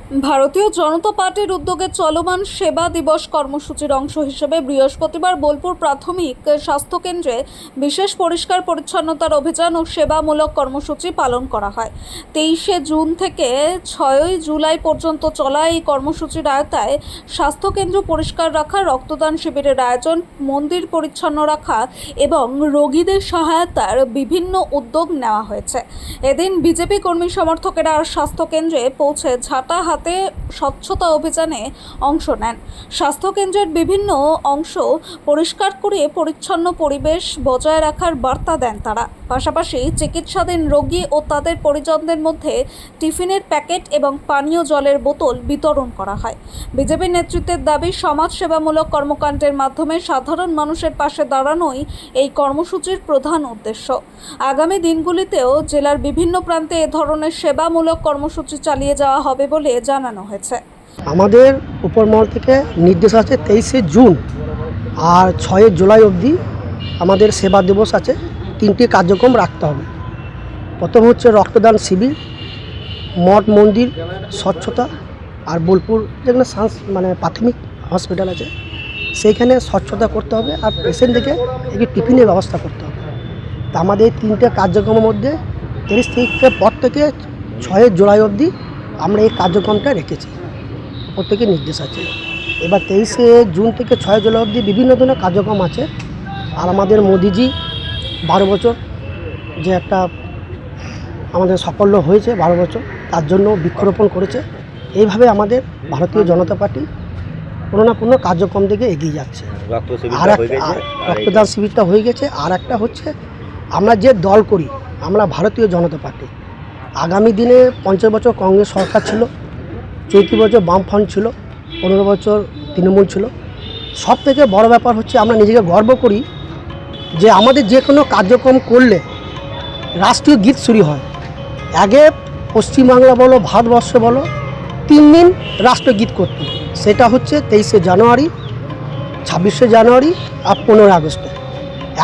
ভারতীয় জনতা পার্টির উদ্যোগে চলমান সেবা দিবস কর্মসূচির অংশ হিসেবে বৃহস্পতিবার বোলপুর প্রাথমিক স্বাস্থ্যকেন্দ্রে বিশেষ পরিষ্কার পরিচ্ছন্নতার অভিযান ও সেবামূলক কর্মসূচি পালন করা হয়। 23শে জুন থেকে 6ই জুলাই পর্যন্ত চলা এই কর্মসূচির আওতায় স্বাস্থ্যকেন্দ্র পরিষ্কার রাখা, রক্তদান শিবিরের আয়োজন, মন্দির পরিচ্ছন্ন রাখা এবং রোগীদের সহায়তার বিভিন্ন উদ্যোগ নেওয়া হয়েছে। এদিন বিজেপি কর্মী সমর্থকেরা স্বাস্থ্যকেন্দ্রে পৌঁছে ঝাঁটা হাতে স্বচ্ছতা অভিযানে অংশ নেন। স্বাস্থ্যকেন্দ্রের বিভিন্ন অংশ পরিষ্কার করে পরিচ্ছন্ন পরিবেশ বজায় রাখার বার্তা দেন তারা। পাশাপাশি চিকিৎসাধীন রোগী ও তাদের পরিজনদের মধ্যে টিফিনের প্যাকেট এবং পানীয় জলের বোতল বিতরণ করা হয়। বিজেপি নেতৃত্বের দাবি, সমাজসেবামূলক কর্মকাণ্ডের মাধ্যমে সাধারণ মানুষের পাশে দাঁড়ানোই এই কর্মসূচির প্রধান উদ্দেশ্য। আগামী দিনগুলিতেও জেলার বিভিন্ন প্রান্তে এ ধরনের সেবামূলক কর্মসূচি চালিয়ে যাওয়া হবে বলে জানানো হয়েছে। আমাদের উপরমহল থেকে নির্দেশ আছে 23শে জুন আর 6 জুলাই অবধি আমাদের সেবা দিবস আছে। 3টি কার্যক্রম রাখতে হবে। প্রথম হচ্ছে রক্তদান শিবির, মঠ মন্দির স্বচ্ছতা, আর বোলপুর যেখানে প্রাথমিক হসপিটাল আছে সেইখানে স্বচ্ছতা করতে হবে, আর পেশেন্টদেরকে একটি টিফিনের ব্যবস্থা করতে হবে। তা আমাদের 3টে কার্যক্রমের মধ্যে 30 তারিখের পর থেকে 6 জুলাই অবধি আমরা এই কার্যক্রমটা রেখেছি, প্রত্যেকের নির্দেশ আছে। এবার 23শে জুন থেকে 6 জুলাই অবধি বিভিন্ন ধরনের কার্যক্রম আছে। আর আমাদের মোদিজি 12 বছর যে একটা আমাদের সাফল্য হয়েছে, 12 বছর তার জন্য বৃক্ষরোপণ করেছে। এইভাবে আমাদের ভারতীয় জনতা পার্টি কোনো না কোনো কার্যক্রম থেকে এগিয়ে যাচ্ছে। আর রক্তদান শিবিরটা হয়ে গেছে। আর একটা হচ্ছে আমরা যে দল করি, আমরা ভারতীয় জনতা পার্টি। আগামী দিনে 50 বছর কংগ্রেস সরকার ছিল, 34 বছর বামফ্রন্ট ছিল, 15 বছর তৃণমূল ছিল। সব থেকে বড় ব্যাপার হচ্ছে আমরা নিজেকে গর্ব করি যে আমাদের যে কোনো কার্যক্রম করলে রাষ্ট্রীয় গীত শুরু হয়। আগে পশ্চিমবাংলা বলো, ভারতবর্ষ বলো, 3 দিন রাষ্ট্রগীত করত। সেটা হচ্ছে 23শে জানুয়ারি, 26শে জানুয়ারি আর 15 আগস্টে।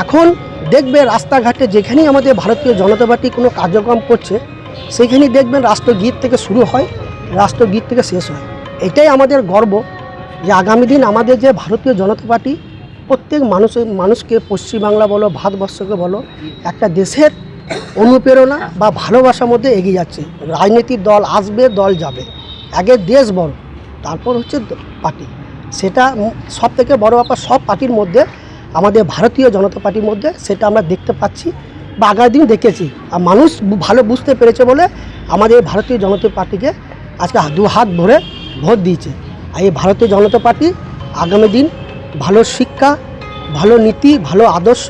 এখন দেখবে রাস্তাঘাটে যেখানেই আমাদের ভারতীয় জনতা পার্টি কোনো কার্যক্রম করছে সেখানেই দেখবেন রাষ্ট্রগীত থেকে শুরু হয়, রাষ্ট্রগীত থেকে শেষ হয়। এটাই আমাদের গর্ব যে আগামী দিন আমাদের যে ভারতীয় জনতা পার্টি প্রত্যেক মানুষকে পশ্চিমবাংলা বলো, ভারতবর্ষকে বলো, একটা দেশের অনুপ্রেরণা বা ভালোবাসার মধ্যে এগিয়ে যাচ্ছে। রাজনীতির দল আসবে, দল যাবে, আগে দেশ বড়, তারপর হচ্ছে পার্টি। সেটা সব থেকে বড় ব্যাপার। সব পার্টির মধ্যে আমাদের ভারতীয় জনতা পার্টির মধ্যে সেটা আমরা দেখতে পাচ্ছি বা আগামী দিন দেখেছি। আর মানুষ ভালো বুঝতে পেরেছে বলে আমাদের ভারতীয় জনতা পার্টিকে আজকে 2 হাত ভরে ভোট দিয়েছে। আর এই ভারতীয় জনতা পার্টি আগামী দিন ভালো শিক্ষা, ভালো নীতি, ভালো আদর্শ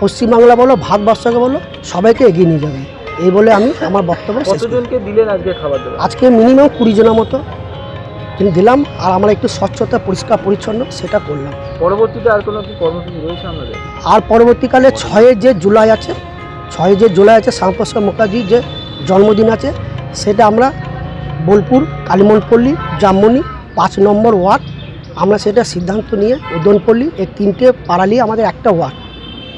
পশ্চিমবাংলা বলো, ভারতবর্ষকে বলো, সবাইকে এগিয়ে নিয়ে যাবে। এই বলে আমি আমার বক্তব্য শেষ করি। কতজনকে দিলেন আজকে খাবার দাবার? আজকে মিনিমাম 20 জনের মতো দিলাম। আর আমরা একটু স্বচ্ছতা, পরিষ্কার পরিচ্ছন্ন সেটা করলাম। পরবর্তীতে আর কোনো কি কর্মসূচি রয়েছে আপনাদের? আর পরবর্তীকালে 6 জুলাই আছে, শ্যামাপ্রসাদ মুখার্জির যে জন্মদিন আছে, সেটা আমরা বোলপুর, কালীমণ্ডপল্লী, জামমনি 5 নম্বর ওয়ার্ড আমরা সেটা সিদ্ধান্ত নিয়ে, উদয়নপল্লী, এই 3টে পাড়া নিয়ে আমাদের একটা ওয়ার্ড,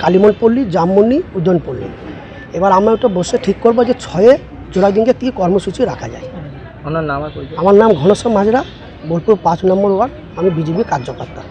কালীমণ্ডপল্লী, জামমনি, উদয়নপল্লী। এবার আমরা ওটা বসে ঠিক করবো যে 6 জুলাই দিনকে কী কর্মসূচি রাখা যায়। আমার নাম আমার নাম ঘনশ্যাম মাজরা, বোলপুর 5 নম্বর ওয়ার্ড, আমি বিজেপি কার্যকর্তা।